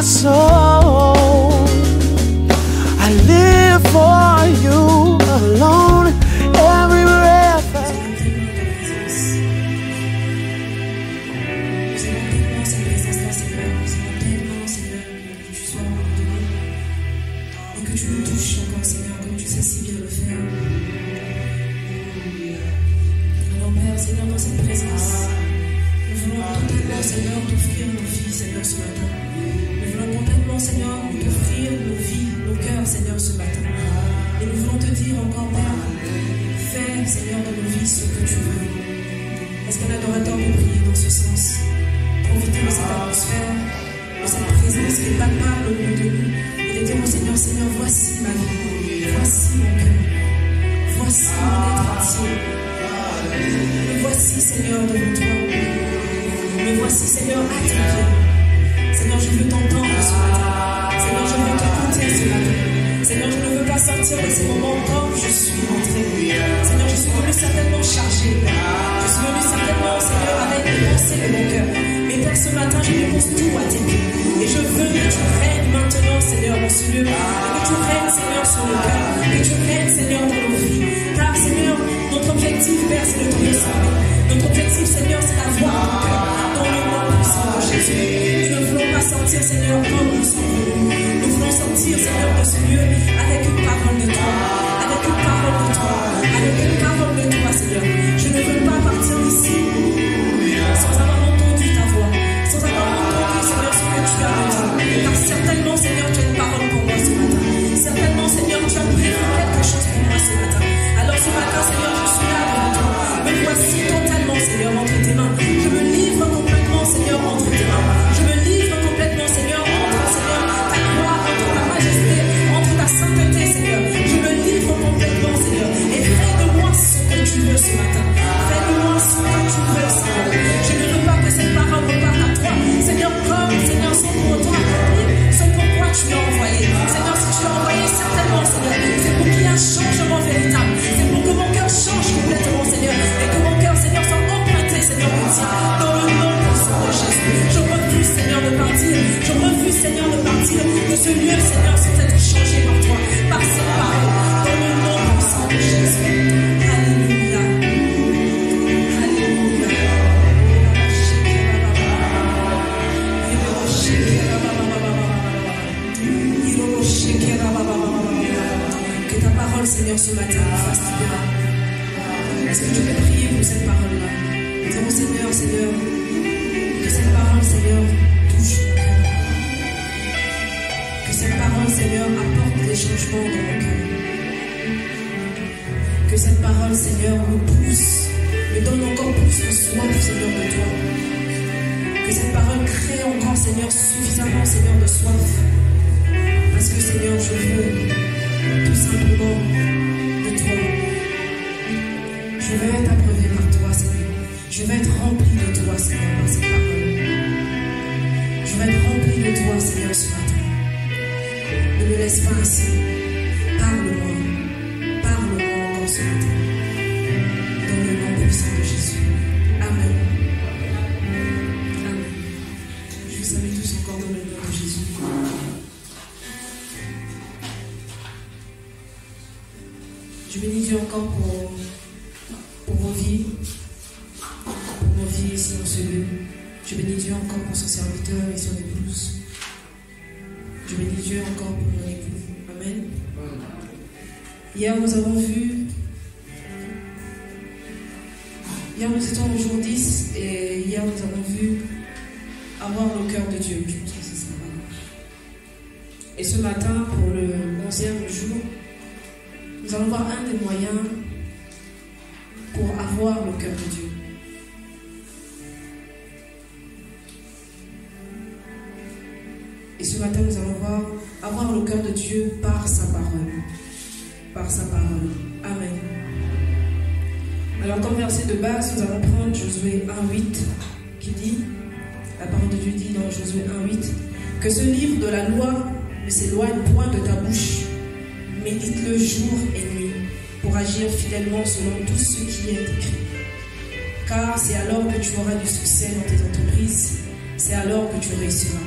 soul. I live for you alone. Every breath. Que tu nous touches encore, Seigneur, comme tu sais si bien le faire. Alors, Père, Seigneur, dans cette présence, nous voulons complètement, Seigneur, t'offrir nos vies, Seigneur, ce matin. Nous voulons complètement, Seigneur, t'offrir nos vies, nos cœurs, Seigneur, ce matin. Et nous voulons te dire encore, Père, fais, Seigneur, dans nos vies ce que tu veux. Est-ce qu'un adorateur peut prier dans ce sens? Profiter de cette atmosphère, de cette présence qui est palpable au milieu de nous. Et dire au Seigneur, Seigneur, voici ma vie, voici mon cœur, voici mon être entier. Me voici, Seigneur, devant toi. Me voici, Seigneur, à tes pieds. Seigneur, je veux t'entendre ce matin. Seigneur, je veux t'écouter ce matin. Seigneur, je ne veux pas sortir de ces moments comme je suis entré. Seigneur, je suis venu certainement chargé. Je suis venu certainement, Seigneur, avec les pensées de mon cœur. Mais Père, ce matin, je dépose tout à tes pieds. Et je veux que tu règnes maintenant, Seigneur, dans ce lieu. Et que tu règnes, Seigneur, sur le cœur. Que tu règnes, Seigneur, dans nos vies. Car, Seigneur, notre objectif, Père, c'est de te ressembler. Notre objectif, Seigneur, c'est d'avoir ton cœur. Dans le nom puissant de Jésus. Nous ne voulons pas sortir, Seigneur, comme nous sommes venus. Nous voulons sortir, Seigneur, de ce lieu avec une parole de toi. Avec une parole de toi. Avec une parole de toi, Seigneur. Je ne veux pas partir d'ici sans avoir entendu ta voix. Sans avoir entendu, Seigneur, ce que tu as dit. Car certainement, Seigneur, tu as une parole pour moi ce matin. Certainement, Seigneur, tu as prévu quelque chose pour moi ce matin. Alors ce matin, Seigneur, je suis là devant toi. Me voici totalement, Seigneur, entre tes mains. Je me livre complètement, Seigneur, entre tes mains. Je me livre complètement, Seigneur, entre, Seigneur, ta gloire, entre ta majesté, entre ta sainteté, Seigneur. Je me livre complètement, Seigneur. Et fais de moi ce que tu veux ce matin. Fais de moi ce que tu veux, Seigneur. Je ne veux pas que cette parole reparte à toi, Seigneur, comme, Seigneur, sans pour autant accomplir ce pourquoi tu l'as envoyé. Seigneur, si tu l'as envoyé, certainement, Seigneur, c'est pour qu'il y ait un changement véritable. C'est pour que mon cœur change complètement, Seigneur. Et que mon cœur, Seigneur, soit emprunté, Seigneur, de tien. Dans le nom puissant de Jésus. Je refuse, Seigneur, de partir. Je refuse, Seigneur, de partir de ce lieu, Seigneur, sans être changé par toi, par cette parole. Dans le nom puissant de Jésus. Alléluia. Que ta parole, Seigneur, ce matin nous fasse du bien. Est-ce que tu peux prier pour cette parole-là? Dis au Seigneur, Seigneur, que cette parole, Seigneur, touche mon cœur. Que cette parole, Seigneur, apporte des changements dans mon cœur. Que cette parole, Seigneur, me pousse, me donne encore plus de soif, Seigneur, de toi. Que cette parole crée encore, Seigneur, suffisamment, Seigneur, de soif. Parce que, Seigneur, je veux tout simplement de toi. Je veux être approuvé par toi, Seigneur. Je veux être rempli de toi, Seigneur, par cette parole. Je veux être rempli de toi, Seigneur, ce matin. Ne me laisse pas ainsi. Parle-moi. Parle-moi encore ce matin. Dans le nom puissant de Jésus. Amen. Amen. Je vous salue tous encore dans le nom de Jésus. Je bénis Dieu encore pour vos vies, pour nos vies ici dans ce lieu. Je bénis Dieu encore pour son serviteur et son épouse. Je bénis Dieu encore pour mon époux. Amen. Hier nous avons vu, hier nous étions au jour 10 et hier nous avons vu avoir le cœur de Dieu. Et ce matin, pour le 11e jour, nous allons voir un des moyens pour avoir le cœur de Dieu. Et ce matin, nous allons voir avoir le cœur de Dieu par sa parole. Par sa parole. Amen. Alors, comme verset de base, nous allons prendre Josué 1:8 qui dit, la parole de Dieu dit dans Josué 1:8, que ce livre de la loi ne s'éloigne point de ta bouche. Médite-le jour et nuit pour agir fidèlement selon tout ce qui est écrit. Car c'est alors que tu auras du succès dans tes entreprises, c'est alors que tu réussiras.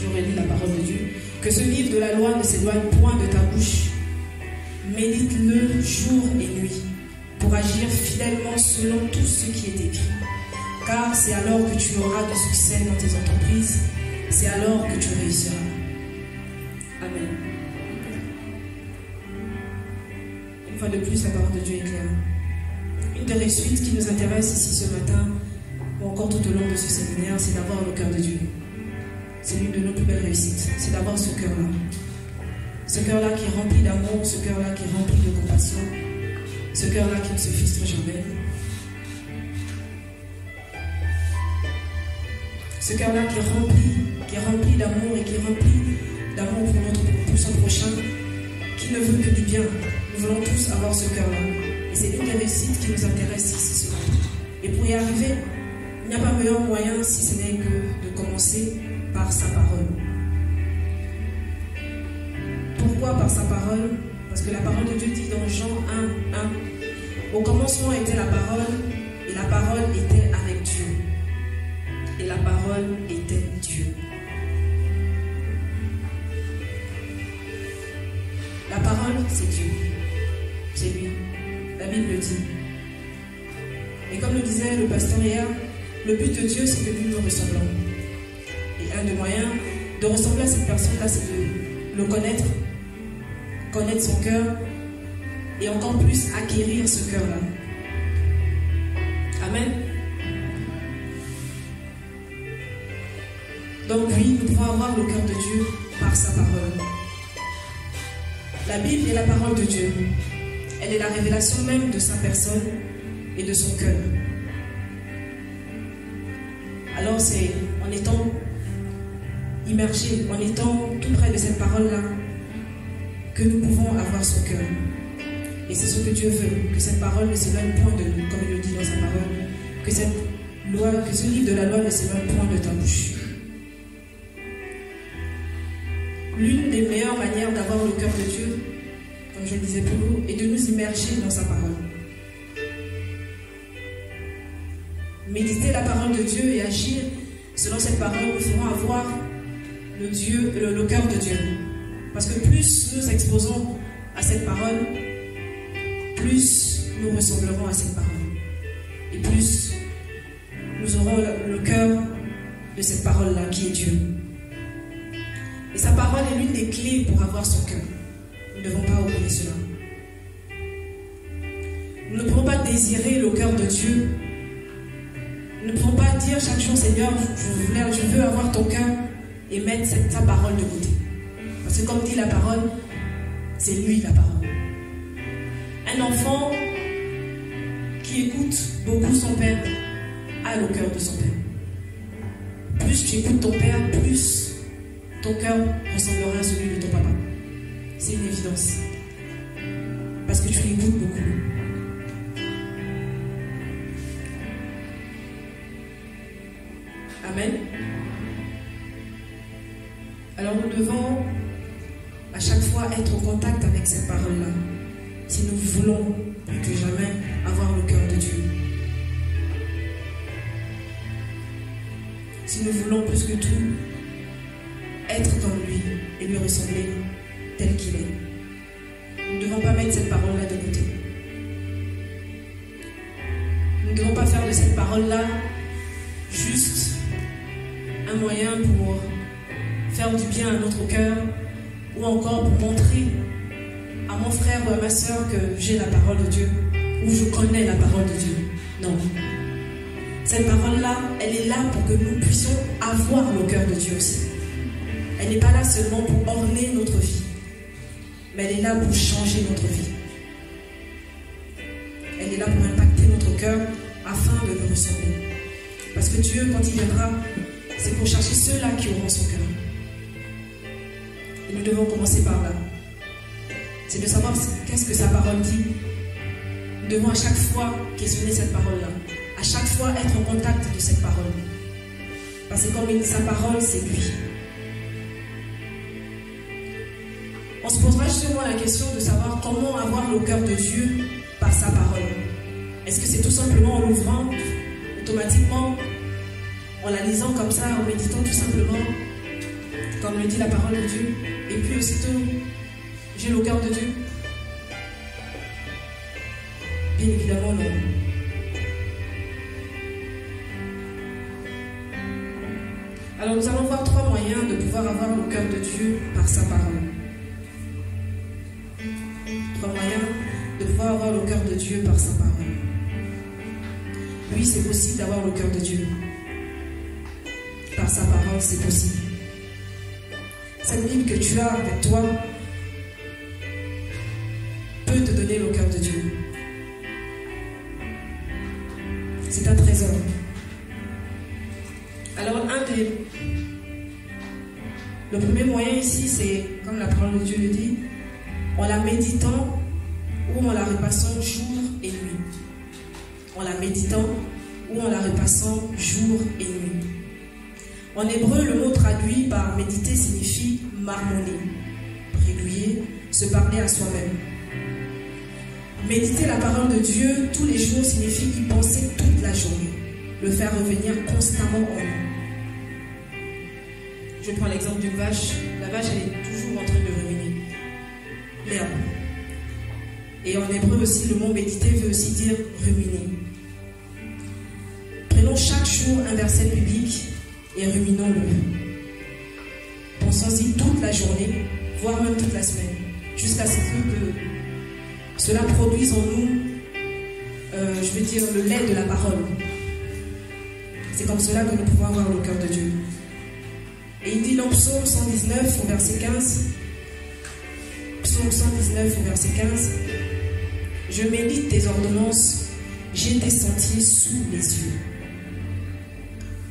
Je je relis la parole de Dieu, que ce livre de la loi ne s'éloigne point de ta bouche. Médite-le jour et nuit, pour agir fidèlement selon tout ce qui est écrit. Car c'est alors que tu auras du succès dans tes entreprises, c'est alors que tu réussiras. Amen. Une fois de plus, la parole de Dieu est claire. Une des réussites qui nous intéresse ici ce matin, ou encore tout au long de ce séminaire, c'est d'avoir le cœur de Dieu. C'est l'une de nos plus belles réussites, c'est d'avoir ce cœur-là. Ce cœur-là qui est rempli d'amour, ce cœur-là qui est rempli de compassion, ce cœur-là qui ne se frustre jamais. Ce cœur-là qui est rempli d'amour et qui est rempli d'amour pour son prochain, qui ne veut que du bien. Nous voulons tous avoir ce cœur-là. Et c'est une des réussites qui nous intéresse ici ce matin. Et pour y arriver, il n'y a pas meilleur moyen si ce n'est que de commencer par sa parole. Pourquoi par sa parole? Parce que la parole de Dieu dit dans Jean 1:1, au commencement était la parole, et la parole était avec Dieu. Et la parole était Dieu. La parole, c'est Dieu. C'est lui. La Bible le dit. Et comme le disait le pasteur hier, le but de Dieu, c'est que nous nous ressemblons. Et un des moyens de ressembler à cette personne-là, c'est de le connaître son cœur, et encore plus acquérir ce cœur-là. Amen. Donc oui, nous pouvons avoir le cœur de Dieu par sa parole. La Bible est la parole de Dieu. Elle est la révélation même de sa personne et de son cœur. Alors c'est en étant immergé, en étant tout près de cette parole-là, que nous pouvons avoir son cœur. Et c'est ce que Dieu veut, que cette parole ne s'éloigne point de nous, comme il le dit dans sa parole, que ce livre de la loi ne s'éloigne point de ta bouche. L'une des meilleures manières d'avoir le cœur de Dieu, comme je le disais plus haut, est de nous immerger dans sa parole. Méditer la parole de Dieu et agir selon cette parole nous feront avoir le cœur de Dieu. Parce que plus nous exposons à cette parole, plus nous ressemblerons à cette parole. Et plus nous aurons le cœur de cette parole-là qui est Dieu. Et sa parole est l'une des clés pour avoir son cœur. Nous ne devons pas oublier cela. Nous ne pouvons pas désirer le cœur de Dieu. Nous ne pouvons pas dire chaque jour, Seigneur, je veux avoir ton cœur et mettre sa parole de côté. Parce que comme dit la parole, c'est lui la parole. Un enfant qui écoute beaucoup son père a le cœur de son père. Plus tu écoutes ton père, plus ton cœur ressemblera à celui de ton papa. C'est une évidence. Parce que tu l'écoutes beaucoup. Amen. Alors nous devons à chaque fois être en contact avec cette parole-là, si nous voulons plus que jamais avoir le cœur de Dieu. Si nous voulons plus que tout être comme lui et lui ressembler tel qu'il est. Nous ne devons pas mettre cette parole-là de côté. Nous ne devons pas faire de cette parole-là juste un moyen pour faire du bien à notre cœur, ou encore pour montrer à mon frère ou à ma soeur que j'ai la parole de Dieu, ou je connais la parole de Dieu. Non. Cette parole-là, elle est là pour que nous puissions avoir le cœur de Dieu aussi. Elle n'est pas là seulement pour orner notre vie, mais elle est là pour changer notre vie. Elle est là pour impacter notre cœur afin de nous ressembler. Parce que Dieu, quand il viendra, c'est pour chercher ceux-là qui auront son cœur. Et nous devons commencer par là. C'est de savoir qu'est-ce que sa parole dit. Nous devons à chaque fois questionner cette parole-là. À chaque fois être en contact de cette parole. Parce que comme il dit sa parole, c'est lui. On se posera justement la question de savoir comment avoir le cœur de Dieu par sa parole. Est-ce que c'est tout simplement en l'ouvrant automatiquement, en la lisant comme ça, en méditant tout simplement? comme le dit la parole de Dieu, et puis aussitôt, j'ai le cœur de Dieu. Bien évidemment, non. Alors nous allons voir 3 moyens de pouvoir avoir le cœur de Dieu par sa parole. 3 moyens de pouvoir avoir le cœur de Dieu par sa parole. Oui, c'est possible d'avoir le cœur de Dieu. Par sa parole, c'est possible. Cette Bible que tu as avec toi peut te donner le cœur de Dieu. C'est un trésor. Alors, le premier moyen ici, c'est, comme la parole de Dieu le dit, en la méditant ou en la repassant jour et nuit. En la méditant ou en la repassant jour et nuit. En hébreu, le mot traduit par méditer signifie marmonner, régulier, se parler à soi-même. Méditer la parole de Dieu tous les jours signifie y penser toute la journée, le faire revenir constamment en nous. Je prends l'exemple d'une vache. La vache, elle est toujours en train de ruminer l'herbe. Et en hébreu aussi, le mot méditer veut aussi dire ruminer. Prenons chaque jour un verset biblique et ruminons-le. Pensons-y toute la journée, voire même toute la semaine, jusqu'à ce que cela produise en nous, je veux dire, le lait de la parole. C'est comme cela que nous pouvons avoir le cœur de Dieu. Et il dit dans Psaume 119 au verset 15, Psaume 119 au verset 15, « Je médite tes ordonnances, j'ai tes sentiers sous les yeux. »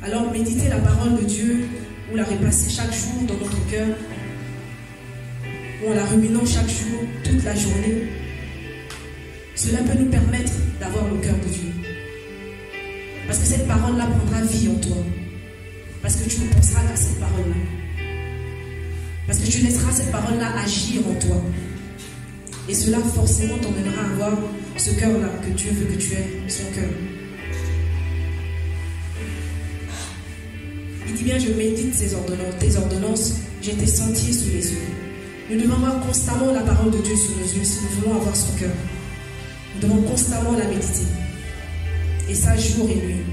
Alors méditer la parole de Dieu, ou la repasser chaque jour dans notre cœur, ou en la ruminant chaque jour, toute la journée, cela peut nous permettre d'avoir le cœur de Dieu. Parce que cette parole-là prendra vie en toi. Parce que tu ne penseras qu'à cette parole-là. Parce que tu laisseras cette parole-là agir en toi. Et cela forcément t'emmènera à avoir ce cœur-là que Dieu veut que tu aies, son cœur. Il dit bien, je médite tes ordonnances, j'ai tes sentiers sous les yeux. Nous devons avoir constamment la parole de Dieu sous nos yeux si nous voulons avoir son cœur. Nous devons constamment la méditer. Et ça, jour et nuit.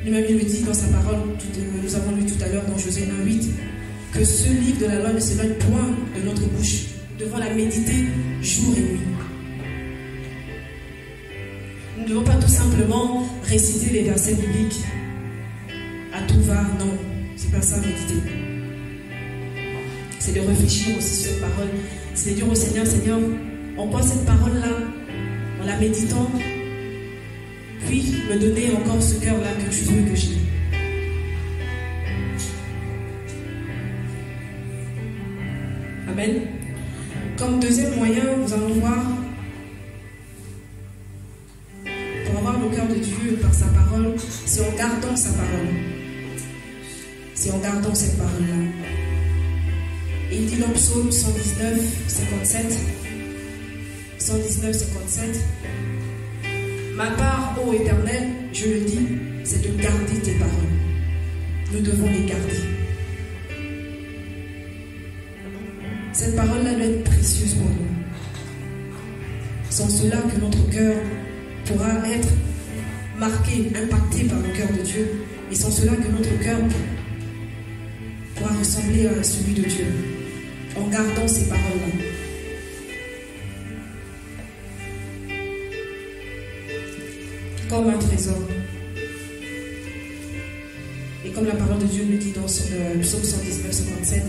Lui-même, il le dit dans sa parole, nous avons lu tout à l'heure dans Josué 1:8, que ce livre de la loi ne s'éloigne point de notre bouche. Nous devons la méditer jour et nuit. Nous ne devons pas tout simplement réciter les versets bibliques à tout va, non. C'est pas ça, méditer. C'est de réfléchir aussi sur cette parole. C'est de dire au Seigneur, Seigneur, en quoi cette parole-là, en la méditant, puis me donner encore ce cœur-là que tu veux que j'ai. Amen. Comme deuxième moyen, nous allons voir, pour avoir le cœur de Dieu par sa parole, c'est en gardant sa parole. C'est en gardant cette parole-là. Et il dit dans Psaume 119, 57, 119, 57, ma part, ô Éternel, je le dis, c'est de garder tes paroles. Nous devons les garder. Cette parole-là doit être précieuse pour nous. Sans cela que notre cœur pourra être marqué, impacté par le cœur de Dieu. Et sans cela que notre cœur pourra ressembler à celui de Dieu. En gardant ces paroles-là. Comme un trésor. Et comme la parole de Dieu nous dit dans Psaume 119, 57,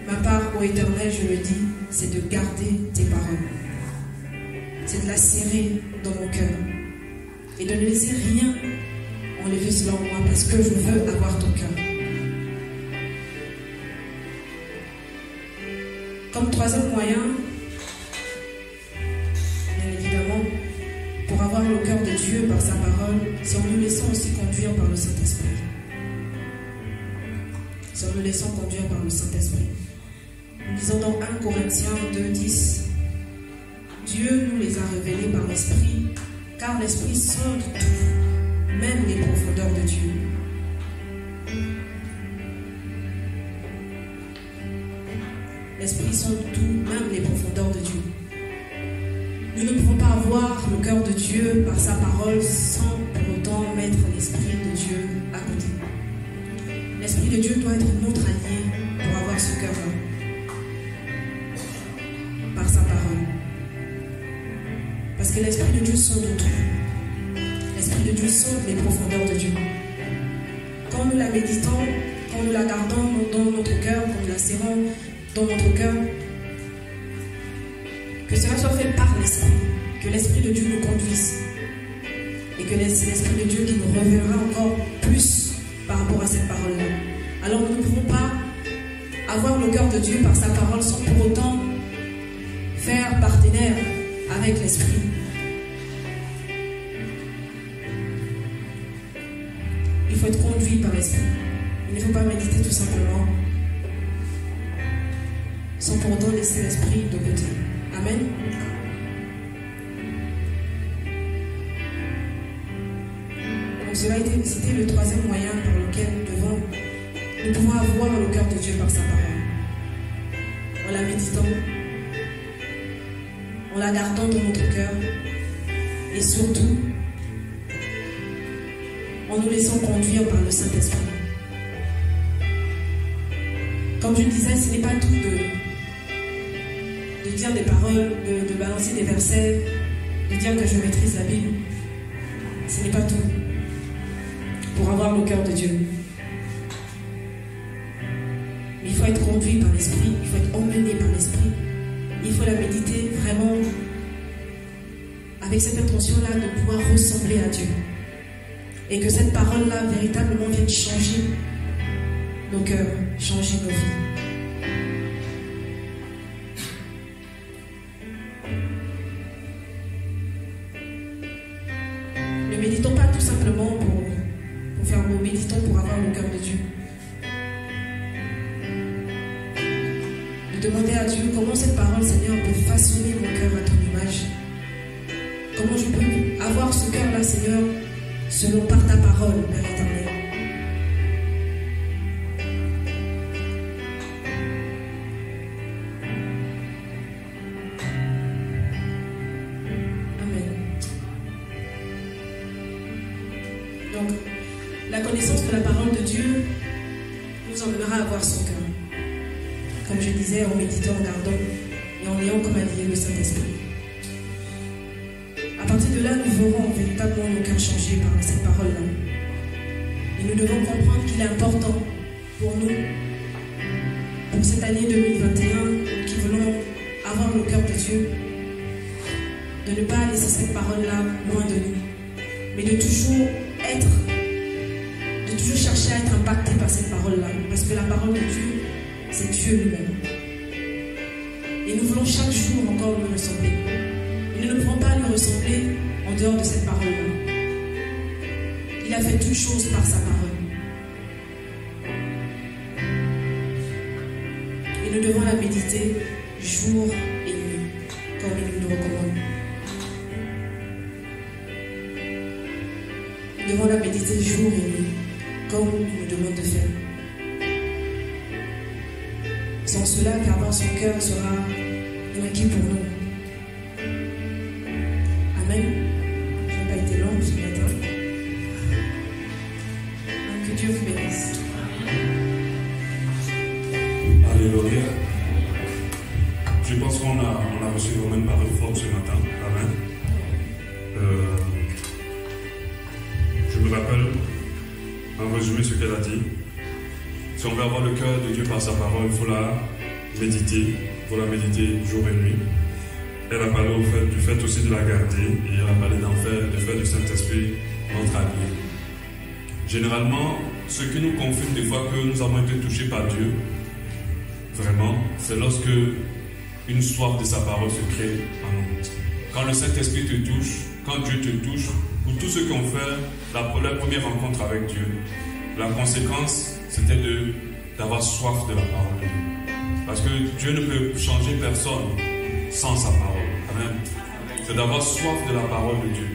ma part, ô Éternel, je le dis, c'est de garder tes paroles. C'est de la serrer dans mon cœur. Et de ne laisser rien enlever cela en moi, parce que je veux avoir ton cœur. Comme troisième moyen, bien évidemment, pour avoir le cœur de Dieu par sa parole, c'est en nous laissant aussi conduire par le Saint-Esprit. C'est en nous laissant conduire par le Saint-Esprit. Nous lisons dans 1 Corinthiens 2:10, Dieu nous les a révélés par l'Esprit, car l'Esprit sonde tout, même les profondeurs de Dieu. l'Esprit sonde tout, même les profondeurs de Dieu. Nous ne pouvons pas avoir le cœur de Dieu par sa parole sans pour autant mettre l'Esprit de Dieu à côté. L'Esprit de Dieu doit être notre allié pour avoir ce cœur-là, par sa parole. Parce que l'Esprit de Dieu sonde tout. L'Esprit de Dieu sonde les profondeurs de Dieu. Quand nous la méditons, quand nous la gardons dans notre cœur, quand nous la serrons dans notre cœur, que cela soit fait par l'Esprit, que l'Esprit de Dieu nous conduise et que c'est l'Esprit de Dieu qui nous révélera encore plus par rapport à cette parole-là. Alors nous ne pouvons pas avoir le cœur de Dieu par sa parole sans pour autant faire partenaire avec l'Esprit. Il faut être conduit par l'Esprit. Il ne faut pas méditer tout simplement sans pour autant laisser l'Esprit de côté. Amen. Donc c'était le troisième moyen par lequel nous pouvons avoir le cœur de Dieu par sa parole. En la méditant, en la gardant dans notre cœur et surtout en nous laissant conduire par le Saint-Esprit. Comme je le disais, ce n'est pas tout de dire des paroles, de balancer des versets, de dire que je maîtrise la Bible. Ce n'est pas tout pour avoir le cœur de Dieu. Mais il faut être conduit par l'Esprit, il faut être emmené par l'Esprit. Il faut la méditer vraiment avec cette intention-là de pouvoir ressembler à Dieu. Et que cette parole-là véritablement vienne changer nos cœurs, changer nos vies. Ne méditons pas tout simplement pour faire beau, méditons pour avoir le cœur de Dieu. De demander à Dieu comment cette parole, Seigneur, peut façonner mon cœur à ton image. Comment je peux avoir ce cœur-là, Seigneur, selon par ta parole, Père éternel. Amen. Donc, la connaissance de la parole de Dieu nous emmènera à avoir son cœur. Comme je disais, en méditant, en gardant et en ayant comme allié le Saint-Esprit. À partir de là, nous verrons véritablement nos cœurs changer par cette parole-là. Et nous devons comprendre qu'il est important pour nous, pour cette année 2021, qui voulons avoir le cœur de Dieu, de ne pas laisser cette parole-là loin de nous, mais de toujours chercher à être impacté par cette parole-là. Parce que la parole de Dieu, c'est Dieu lui-même. Et nous voulons chaque jour encore lui ressembler. Et nous ne pouvons pas lui ressembler en dehors de cette parole-là. Il a fait toutes choses par sa parole. Et nous devons la méditer jour et nuit, comme il nous le recommande. Nous devons la méditer jour et nuit, comme il nous demande de faire. Sans cela, car son cœur sera inacquis pour nous. Amen. Je n'ai pas été longue ce matin. Que Dieu vous bénisse. Alléluia. Je pense qu'on a reçu quand même parole forte ce matin. Amen. Je me rappelle, en résumé, ce qu'elle a dit. Si on veut avoir le cœur de Dieu par sa parole, il faut la méditer. Il faut la méditer jour et nuit. Elle a parlé du fait aussi de la garder. Et elle a parlé de faire du Saint-Esprit notre allié. Généralement, ce qui nous confirme des fois que nous avons été touchés par Dieu, vraiment, c'est lorsque une soif de sa parole se crée en nous. Quand le Saint-Esprit te touche, quand Dieu te touche, pour tous ceux qui ont fait la première rencontre avec Dieu, la conséquence, c'était d'avoir soif de la parole de Dieu. Parce que Dieu ne peut changer personne sans sa parole. Amen. C'est d'avoir soif de la parole de Dieu.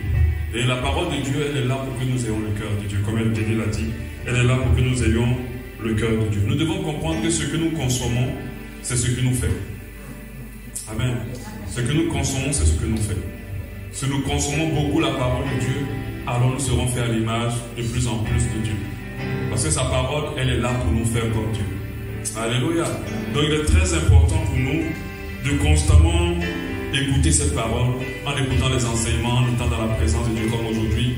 Et la parole de Dieu, elle est là pour que nous ayons le cœur de Dieu. Comme Denis l'a dit, elle est là pour que nous ayons le cœur de Dieu. Nous devons comprendre que ce que nous consommons c'est ce que nous faisons. Amen. Ce que nous consommons, c'est ce que nous faisons. Si nous consommons beaucoup la parole de Dieu, alors nous serons faits à l'image de plus en plus de Dieu. Parce que sa parole, elle est là pour nous faire comme Dieu. Alléluia. Donc il est très important pour nous de constamment écouter cette parole, en écoutant les enseignements, en étant dans la présence de Dieu comme aujourd'hui,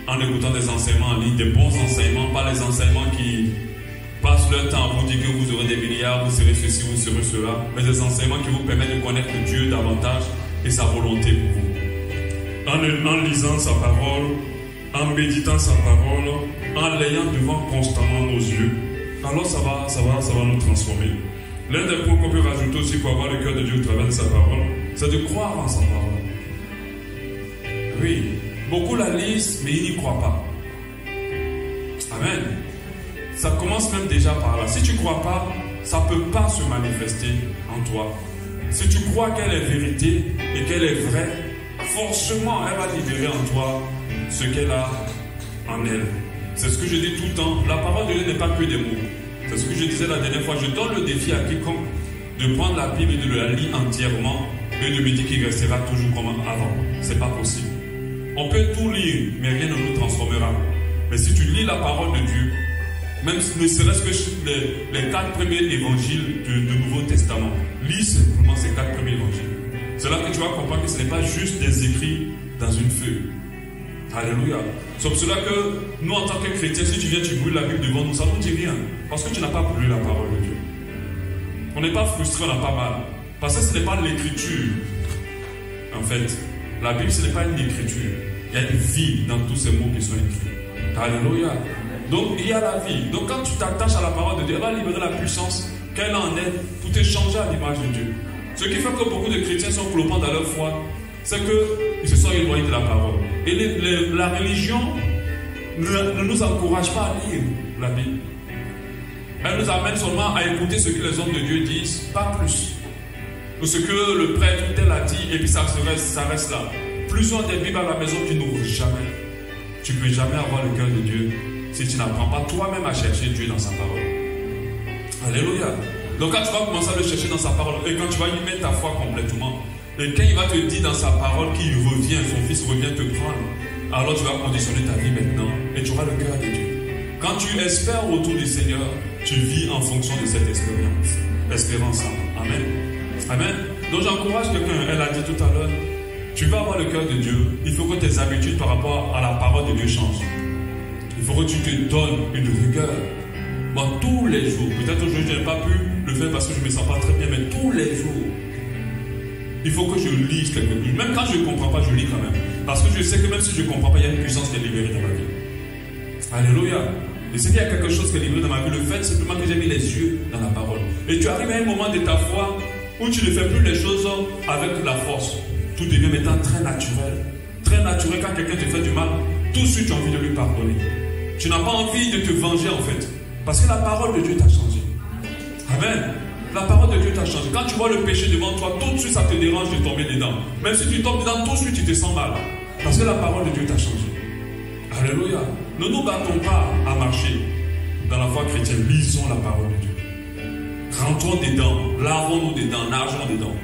en écoutant des enseignements en ligne, des bons enseignements, pas les enseignements qui passent leur temps à vous dire que vous aurez des milliards, vous serez ceci, vous serez cela, mais des enseignements qui vous permettent de connaître Dieu davantage et sa volonté pour vous. En lisant sa parole, en méditant sa parole, en l'ayant devant constamment nos yeux, alors ça va nous transformer. L'un des points qu'on peut rajouter aussi pour avoir le cœur de Dieu au travers de sa parole, c'est de croire en sa parole. Oui, beaucoup la lisent, mais ils n'y croient pas. Amen. Ça commence même déjà par là. Si tu ne crois pas, ça ne peut pas se manifester en toi. Si tu crois qu'elle est vérité et qu'elle est vraie, forcément, elle va libérer en toi ce qu'elle a en elle. C'est ce que je dis tout le temps. La parole de Dieu n'est pas que des mots. C'est ce que je disais la dernière fois. Je donne le défi à quiconque de prendre la Bible et de la lire entièrement et de me dire qu'il restera toujours comme avant. C'est pas possible. On peut tout lire, mais rien ne nous transformera. Mais si tu lis la parole de Dieu, même ne serait-ce que les 4 premiers évangiles du Nouveau Testament, lis simplement ces 4 premiers évangiles. C'est là que tu vas comprendre que ce n'est pas juste des écrits dans une feuille. Alléluia. C'est pour cela que nous, en tant que chrétiens, si tu viens, tu brûles la Bible devant nous, ça ne nous dit rien. Parce que tu n'as pas brûlé la parole de Dieu. On n'est pas frustré, on n'a pas mal. Parce que ce n'est pas l'écriture. En fait, la Bible, ce n'est pas une écriture. Il y a une vie dans tous ces mots qui sont écrits. Alléluia. Donc, il y a la vie. Donc, quand tu t'attaches à la parole de Dieu, elle va libérer la puissance qu'elle en est pour te changer à l'image de Dieu. Ce qui fait que beaucoup de chrétiens sont clopants dans leur foi, c'est qu'ils se sont éloignés de la parole. Et la religion ne nous encourage pas à lire la Bible. Elle nous amène seulement à écouter ce que les hommes de Dieu disent, pas plus. Ou ce que le prêtre tel a dit, et puis ça reste là. Plusieurs des Bibles à la maison, tu n'ouvres jamais. Tu ne peux jamais avoir le cœur de Dieu si tu n'apprends pas toi-même à chercher Dieu dans sa parole. Alléluia. Donc quand tu vas commencer à le chercher dans sa parole, et quand tu vas y mettre ta foi complètement, et quand il va te dire dans sa parole qu'il revient, son fils revient te prendre, alors tu vas conditionner ta vie maintenant, et tu auras le cœur de Dieu. Quand tu espères autour du Seigneur, tu vis en fonction de cette espérance. Amen. Amen. Donc j'encourage quelqu'un, elle a dit tout à l'heure, tu vas avoir le cœur de Dieu, il faut que tes habitudes par rapport à la parole de Dieu changent. Il faut que tu te donnes une rigueur. Moi, tous les jours, peut-être aujourd'hui je n'ai pas pu le faire parce que je ne me sens pas très bien, mais tous les jours, il faut que je lise quelque chose. Même quand je ne comprends pas, je lis quand même. Parce que je sais que même si je ne comprends pas, il y a une puissance qui est libérée dans ma vie. Alléluia. Et c'est qu'il y a quelque chose qui est libéré dans ma vie. Le fait simplement que j'ai mis les yeux dans la parole. Et tu arrives à un moment de ta foi où tu ne fais plus les choses avec la force. Tout devient maintenant très naturel. Très naturel. Quand quelqu'un te fait du mal, tout de suite tu as envie de lui pardonner. Tu n'as pas envie de te venger en fait. Parce que la parole de Dieu t'a changé. Amen. La parole de Dieu t'a changé. Quand tu vois le péché devant toi, tout de suite ça te dérange de tomber dedans. Même si tu tombes dedans, tout de suite tu te sens mal. Parce que la parole de Dieu t'a changé. Alléluia. Ne nous battons pas à marcher dans la foi chrétienne. Lisons la parole de Dieu. Rentrons dedans. Lavons-nous dedans. Nageons dedans.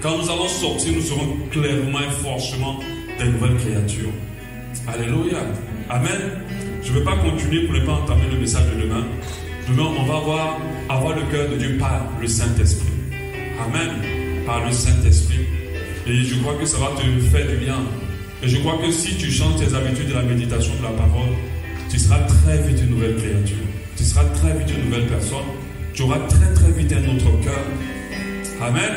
Quand nous allons sortir, nous serons clairement et forcément des nouvelles créatures. Alléluia. Amen. Je ne vais pas continuer pour ne pas entamer le message de demain. Demain, on va avoir le cœur de Dieu par le Saint-Esprit. Amen. Par le Saint-Esprit. Et je crois que ça va te faire du bien. Et je crois que si tu changes tes habitudes de la méditation de la parole, tu seras très vite une nouvelle créature. Tu seras très vite une nouvelle personne. Tu auras très très vite un autre cœur. Amen.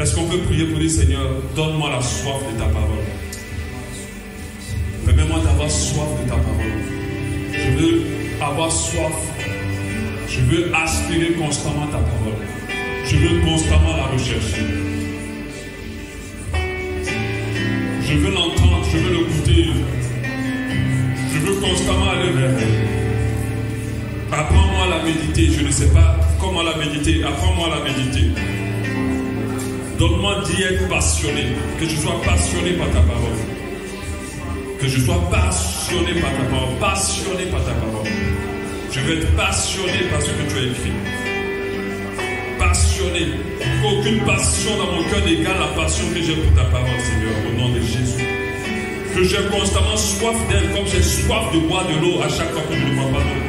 Est-ce qu'on peut prier pour dire, Seigneur, donne-moi la soif de ta parole. Permets-moi d'avoir soif de ta parole. Je veux avoir soif. Je veux aspirer constamment ta parole. Je veux constamment la rechercher. Je veux l'entendre, je veux le goûter. Je veux constamment aller vers elle. Apprends-moi à la méditer. Je ne sais pas comment la méditer. Apprends-moi à la méditer. Donne-moi d'y être passionné. Que je sois passionné par ta parole. Que je sois passionné par ta parole. Passionné par ta parole. Je veux être passionné par ce que tu as écrit. passionné. Qu'aucune passion dans mon cœur n'égale la passion que j'ai pour ta parole, Seigneur, au nom de Jésus. Que j'ai constamment soif d'elle, comme j'ai soif de boire de l'eau à chaque fois que je ne bois pas d'eau.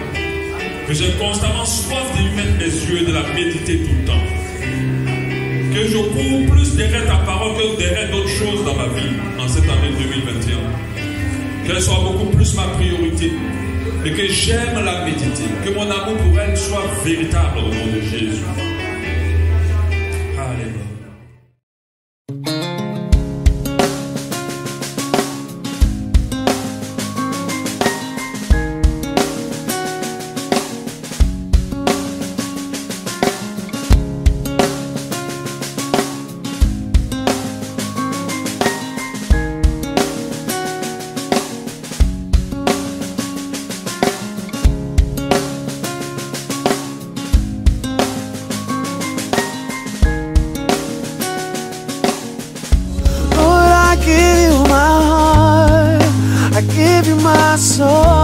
Que j'ai constamment soif d'y mettre mes yeux et de la méditer tout le temps. Que je cours plus derrière ta parole que derrière d'autres choses dans ma vie en cette année 2021. Qu'elle soit beaucoup plus ma priorité. Et que j'aime la méditer. Que mon amour pour elle soit véritable au nom de Jésus. Alléluia. I give you my heart, I give you my soul.